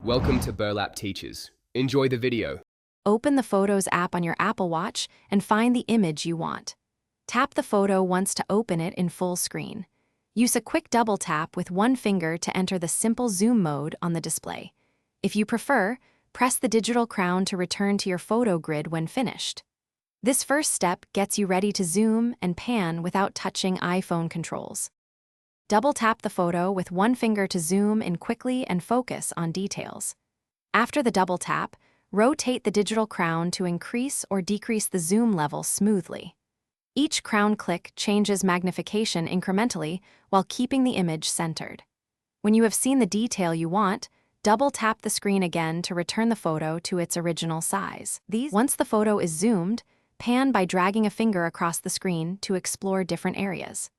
Welcome to Burlap Teachers. Enjoy the video. Open the Photos app on your Apple Watch and find the image you want. Tap the photo once to open it in full screen. Use a quick double tap with one finger to enter the simple zoom mode on the display. If you prefer, press the digital crown to return to your photo grid when finished. This first step gets you ready to zoom and pan without touching iPhone controls. Double tap the photo with one finger to zoom in quickly and focus on details. After the double tap, rotate the digital crown to increase or decrease the zoom level smoothly. Each crown click changes magnification incrementally while keeping the image centered. When you have seen the detail you want, double tap the screen again to return the photo to its original size. Once the photo is zoomed, pan by dragging a finger across the screen to explore different areas.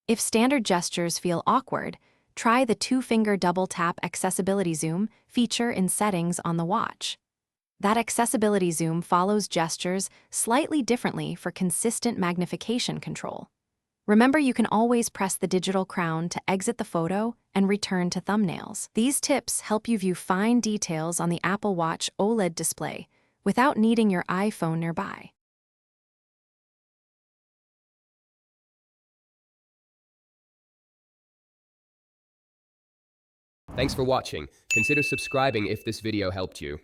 If standard gestures feel awkward, try the two-finger double-tap accessibility zoom feature in settings on the watch. That accessibility zoom follows gestures slightly differently for consistent magnification control. Remember, you can always press the digital crown to exit the photo and return to thumbnails. These tips help you view fine details on the Apple Watch OLED display without needing your iPhone nearby. Thanks for watching. Consider subscribing if this video helped you.